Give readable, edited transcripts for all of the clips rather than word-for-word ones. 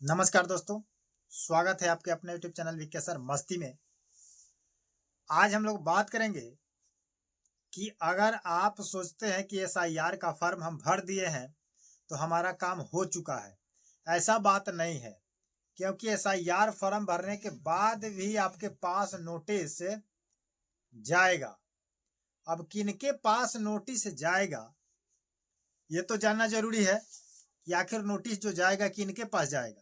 नमस्कार दोस्तों, स्वागत है आपके अपने यूट्यूब चैनल विके सर मस्ती में। आज हम लोग बात करेंगे कि अगर आप सोचते हैं कि एसआईआर का फॉर्म हम भर दिए हैं तो हमारा काम हो चुका है। ऐसा बात नहीं है, क्योंकि एसआईआर फॉर्म भरने के बाद भी आपके पास नोटिस जाएगा। अब किनके पास नोटिस जाएगा ये तो जानना जरूरी है कि आखिर नोटिस जो जाएगा किनके पास जाएगा।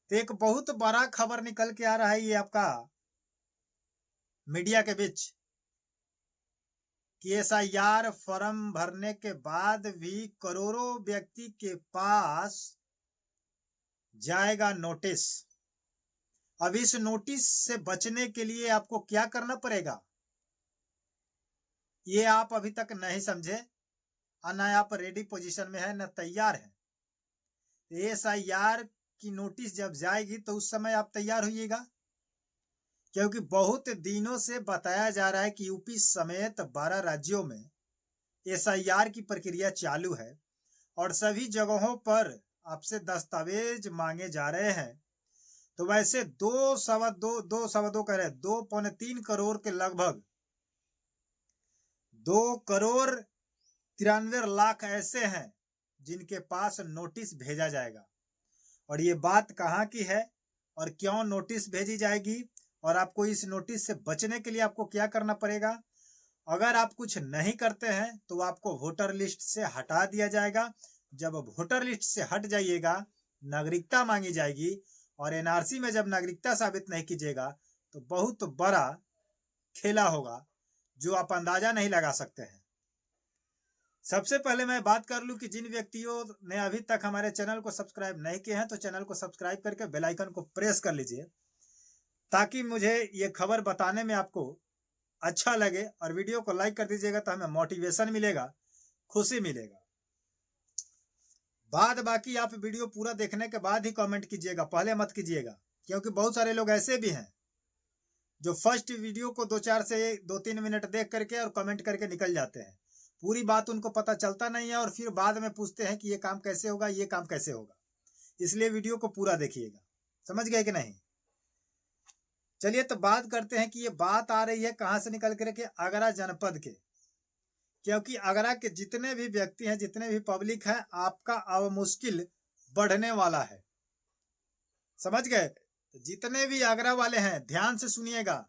तो एक बहुत बड़ा खबर निकल के आ रहा है ये आपका मीडिया के बीच कि एसआईआर फॉर्म भरने के बाद भी करोड़ों व्यक्ति के पास जाएगा नोटिस। अब इस नोटिस से बचने के लिए आपको क्या करना पड़ेगा ये आप अभी तक नहीं समझे, और न आप रेडी पोजीशन में है न तैयार है। एसआईआर की नोटिस जब जाएगी तो उस समय आप तैयार होइएगा, क्योंकि बहुत दिनों से बताया जा रहा है कि यूपी समेत 12 राज्यों में एसआईआर की प्रक्रिया चालू है और सभी जगहों पर आपसे दस्तावेज मांगे जा रहे हैं। तो वैसे 2.3 करोड़ के लगभग 2,93,00,000 ऐसे हैं जिनके पास नोटिस भेजा जाएगा। और ये बात कहाँ की है और क्यों नोटिस भेजी जाएगी, और आपको इस नोटिस से बचने के लिए आपको क्या करना पड़ेगा। अगर आप कुछ नहीं करते हैं तो आपको वोटर लिस्ट से हटा दिया जाएगा। जब वोटर लिस्ट से हट जाइएगा, नागरिकता मांगी जाएगी, और एनआरसी में जब नागरिकता साबित नहीं कीजिएगा तो बहुत बड़ा खेला होगा जो आप अंदाजा नहीं लगा सकते हैं। सबसे पहले मैं बात कर लूं कि जिन व्यक्तियों ने अभी तक हमारे चैनल को सब्सक्राइब नहीं किए हैं तो चैनल को सब्सक्राइब करके बेल आइकन को प्रेस कर लीजिए, ताकि मुझे ये खबर बताने में आपको अच्छा लगे, और वीडियो को लाइक कर दीजिएगा तो हमें मोटिवेशन मिलेगा, खुशी मिलेगा। बाद बाकी आप वीडियो पूरा देखने के बाद ही कमेंट कीजिएगा, पहले मत कीजिएगा, क्योंकि बहुत सारे लोग ऐसे भी हैं जो फर्स्ट वीडियो को 2-3 मिनट देख करके और कमेंट करके निकल जाते हैं। पूरी बात उनको पता चलता नहीं है और फिर बाद में पूछते हैं कि ये काम कैसे होगा, ये काम कैसे होगा। इसलिए वीडियो को पूरा देखिएगा। समझ गए कि नहीं? चलिए तो बात करते हैं कि ये बात आ रही है कहाँ से निकल कर के, आगरा जनपद के। क्योंकि आगरा के जितने भी व्यक्ति हैं, जितने भी पब्लिक हैं, आपका अब मुश्किल बढ़ने वाला है। समझ गए? तो जितने भी आगरा वाले हैं ध्यान से सुनिएगा,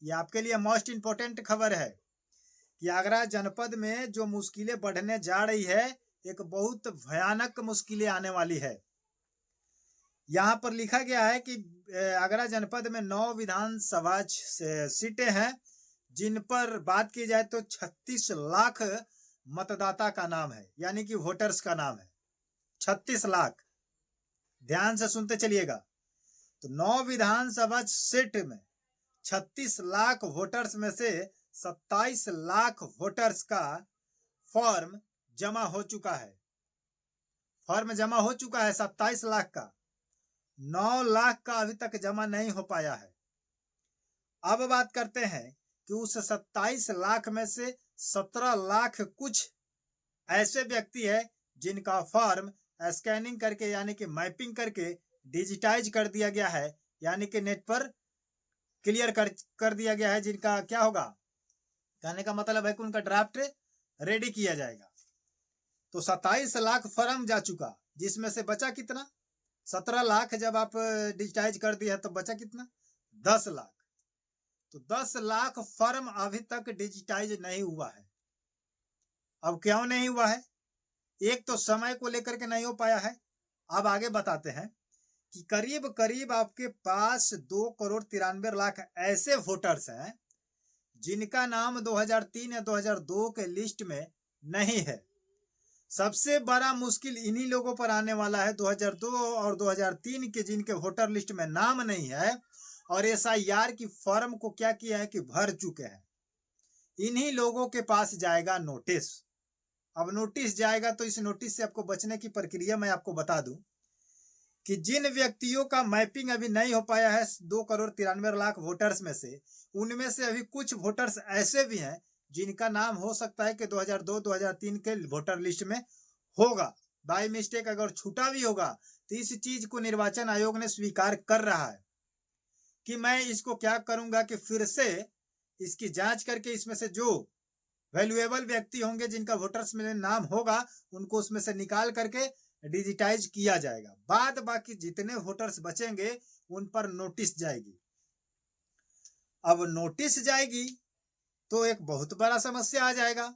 ये आपके लिए मोस्ट इंपोर्टेंट खबर है कि आगरा जनपद में जो मुश्किलें बढ़ने जा रही है, एक बहुत भयानक मुश्किलें आने वाली है। यहाँ पर लिखा गया है कि आगरा जनपद में 9 विधानसभा सीटें हैं, जिन पर बात की जाए तो 36 लाख मतदाता का नाम है, यानी कि वोटर्स का नाम है 36 लाख। ध्यान से सुनते चलिएगा। तो 9 विधानसभा सीट में 36 लाख वोटर्स में से 27 लाख वोटर्स का फॉर्म जमा हो चुका है। फॉर्म जमा हो चुका है 27 लाख का। 9 लाख का अभी तक जमा नहीं हो पाया है। अब बात करते हैं कि उस 27 लाख में से 17 लाख कुछ ऐसे व्यक्ति है जिनका फॉर्म स्कैनिंग करके, यानी कि मैपिंग करके डिजिटाइज कर दिया गया है, यानी कि नेट पर क्लियर कर दिया गया है। जिनका क्या होगा, कहने का मतलब है कि उनका ड्राफ्ट रेडी किया जाएगा। तो 27 लाख फॉर्म जा चुका, जिसमें से बचा कितना, 17 लाख। जब आप डिजिटाइज कर दिया तो बचा कितना, 10 लाख। तो 10 लाख फॉर्म अभी तक डिजिटाइज नहीं हुआ है। अब क्यों नहीं हुआ है? एक तो समय को लेकर के नहीं हो पाया है। अब आगे बताते हैं कि करीब करीब आपके पास 2,93,00,000 ऐसे वोटर्स हैं जिनका नाम 2003 या 2002 के लिस्ट में नहीं है। सबसे बड़ा मुश्किल इन्हीं लोगों पर आने वाला है, 2002 और 2003 के जिनके वोटर लिस्ट में नाम नहीं है और एसआईआर की फॉर्म को क्या किया है कि भर चुके हैं। इन्हीं लोगों के पास जाएगा नोटिस। अब नोटिस जाएगा तो इस नोटिस से आपको बचने की प्रक्रिया मैं आपको बता दूं कि जिन व्यक्तियों का मैपिंग अभी नहीं हो पाया है 2,93,00,000 वोटर्स में से, उनमें से अभी कुछ वोटर्स ऐसे भी हैं जिनका नाम हो सकता है कि 2002-2003 के वोटर लिस्ट में होगा, बाय मिस्टेक अगर छूटा भी होगा तो इस चीज को निर्वाचन आयोग ने स्वीकार कर रहा है कि मैं इसको क्या करूंगा कि फिर से इसकी जांच करके इसमें से जो वैल्यूएबल व्यक्ति होंगे जिनका वोटर्स में नाम होगा उनको उसमें से निकाल करके डिजिटाइज किया जाएगा। बाद बाकी जितने वोटर्स बचेंगे उन पर नोटिस जाएगी। अब नोटिस जाएगी तो एक बहुत बड़ा समस्या आ जाएगा।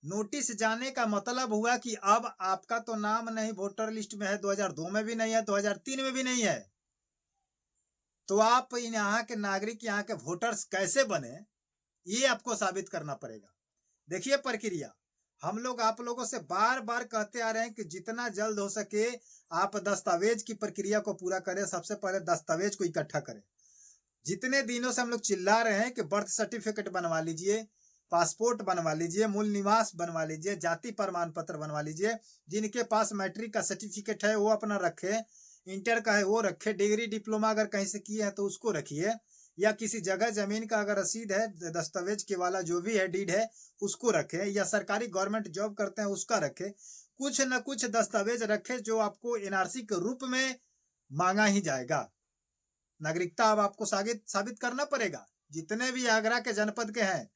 नोटिस जाने का मतलब हुआ कि अब आपका तो नाम नहीं वोटर लिस्ट में है, 2002 में भी नहीं है, 2003 में भी नहीं है, तो आप यहाँ के नागरिक, यहाँ के वोटर्स कैसे बने, ये आपको साबित करना पड़ेगा। देखिए प्रक्रिया, हम लोग आप लोगों से बार बार कहते आ रहे हैं कि जितना जल्द हो सके आप दस्तावेज की प्रक्रिया को पूरा करें। सबसे पहले दस्तावेज को इकट्ठा करें। जितने दिनों से हम लोग चिल्ला रहे हैं कि बर्थ सर्टिफिकेट बनवा लीजिए, पासपोर्ट बनवा लीजिए, मूल निवास बनवा लीजिए, जाति प्रमाण पत्र बनवा लीजिए। जिनके पास मैट्रिक का सर्टिफिकेट है वो अपना रखे, इंटर का है वो रखे, डिग्री डिप्लोमा अगर कहीं से किए हैं तो उसको रखिए, या किसी जगह जमीन का अगर रसीद है, दस्तावेज के वाला जो भी है, डीड है, उसको रखे, या सरकारी गवर्नमेंट जॉब करते हैं उसका रखे। कुछ न कुछ दस्तावेज रखे जो आपको एनआरसी के रूप में मांगा ही जाएगा। नागरिकता अब आपको साबित करना पड़ेगा। जितने भी आगरा के जनपद के हैं,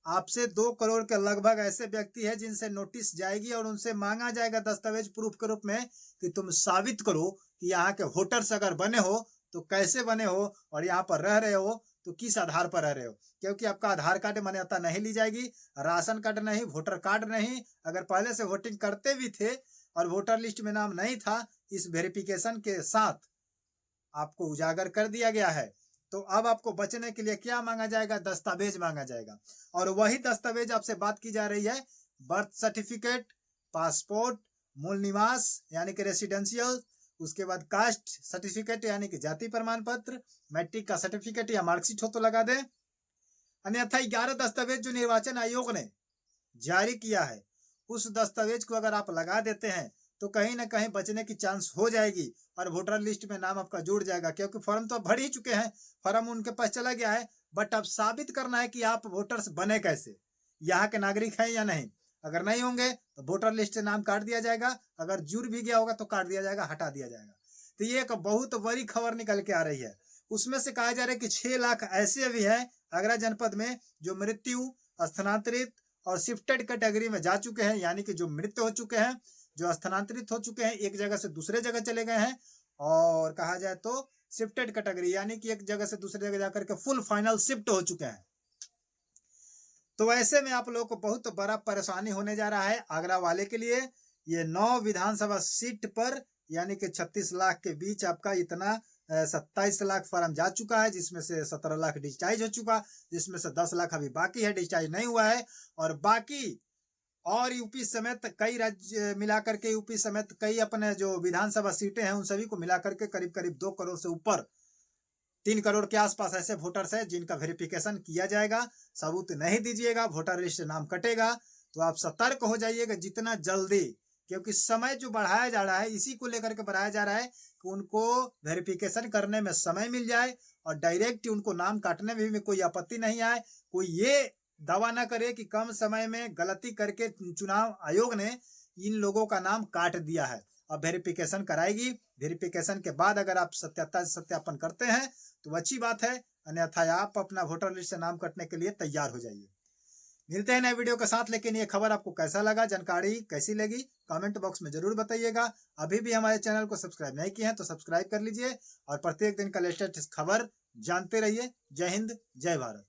आपसे 2 करोड़ के लगभग ऐसे व्यक्ति हैं जिनसे नोटिस जाएगी और उनसे मांगा जाएगा दस्तावेज प्रूफ के रूप में कि तुम साबित करो कि यहाँ के वोटर्स अगर बने हो तो कैसे बने हो और यहाँ पर रह रहे हो तो किस आधार पर रह रहे हो। क्योंकि आपका आधार कार्ड मान्यता नहीं ली जाएगी, राशन कार्ड नहीं, वोटर कार्ड नहीं। अगर पहले से वोटिंग करते भी थे और वोटर लिस्ट में नाम नहीं था, इस वेरिफिकेशन के साथ आपको उजागर कर दिया गया है। तो अब आपको बचने के लिए क्या मांगा जाएगा? दस्तावेज मांगा जाएगा। और वही दस्तावेज आपसे बात की जा रही है, बर्थ सर्टिफिकेट, पासपोर्ट, मूल निवास यानी कि रेसिडेंशियल, उसके बाद कास्ट सर्टिफिकेट यानी कि जाति प्रमाण पत्र, मैट्रिक का सर्टिफिकेट या मार्कशीट हो तो लगा दें। अन्यथा 11 दस्तावेज जो निर्वाचन आयोग ने जारी किया है, उस दस्तावेज को अगर आप लगा देते हैं तो कहीं ना कहीं बचने की चांस हो जाएगी और वोटर लिस्ट में नाम आपका जुड़ जाएगा। क्योंकि फॉर्म तो भर ही चुके हैं, फॉर्म उनके पास चला गया है, बट अब साबित करना है कि आप वोटर्स बने कैसे, यहाँ के नागरिक हैं या नहीं। अगर नहीं होंगे तो वोटर लिस्ट से नाम काट दिया जाएगा, अगर जुड़ भी गया होगा तो काट दिया जाएगा, हटा दिया जाएगा। तो ये एक बहुत बड़ी खबर निकल के आ रही है। उसमें से कहा जा रहा है कि 6 लाख ऐसे भी हैं आगरा जनपद में जो मृत्यु, स्थानांतरित और शिफ्टेड कैटेगरी में जा चुके हैं, यानी कि जो मृत्यु हो चुके हैं, जो स्थानांतरित हो चुके हैं, एक जगह से दूसरे जगह चले गए हैं, और कहा जाए तो शिफ्टेड कैटेगरी यानी कि एक जगह से दूसरे जगह जाकर के फुल फाइनल शिफ्ट हो चुके हैं। तो ऐसे में आप लोगों को बहुत बड़ा परेशानी होने जा रहा है आगरा वाले के लिए। ये 9 विधानसभा सीट पर यानी कि 36 लाख के बीच आपका इतना 27 लाख फॉर्म जा चुका है, जिसमें से 17 लाख डिजिटाइज हो चुका, जिसमें से 10 लाख अभी बाकी है, डिजिटाइज नहीं हुआ है। और बाकी और यूपी समेत कई राज्य मिलाकर के, यूपी समेत कई अपने जो विधानसभा सीटें हैं उन सभी को मिलाकर के करीब करीब 2 करोड़ से ऊपर, 3 करोड़ के आसपास ऐसे वोटर्स हैं जिनका वेरिफिकेशन किया जाएगा। सबूत नहीं दीजिएगा, वोटर लिस्ट से नाम कटेगा। तो आप सतर्क हो जाइएगा जितना जल्दी, क्योंकि समय जो बढ़ाया जा रहा है इसी को लेकर के बढ़ाया जा रहा है कि उनको वेरिफिकेशन करने में समय मिल जाए और डायरेक्ट उनको नाम काटने में भी कोई आपत्ति नहीं आए। कोई ये दावा ना करे कि कम समय में गलती करके चुनाव आयोग ने इन लोगों का नाम काट दिया है। अब वेरिफिकेशन कराएगी, वेरिफिकेशन के बाद अगर आप सत्यापन करते हैं तो अच्छी बात है, अन्यथा आप अपना वोटर लिस्ट से नाम कटने के लिए तैयार हो जाइए। मिलते हैं नए वीडियो के साथ। लेकिन ये खबर आपको कैसा लगा, जानकारी कैसी लगी, कमेंट बॉक्स में जरूर बताइएगा। अभी भी हमारे चैनल को सब्सक्राइब नहीं किए हैं तो सब्सक्राइब कर लीजिए और प्रत्येक दिन का लेटेस्ट खबर जानते रहिए। जय हिंद, जय भारत।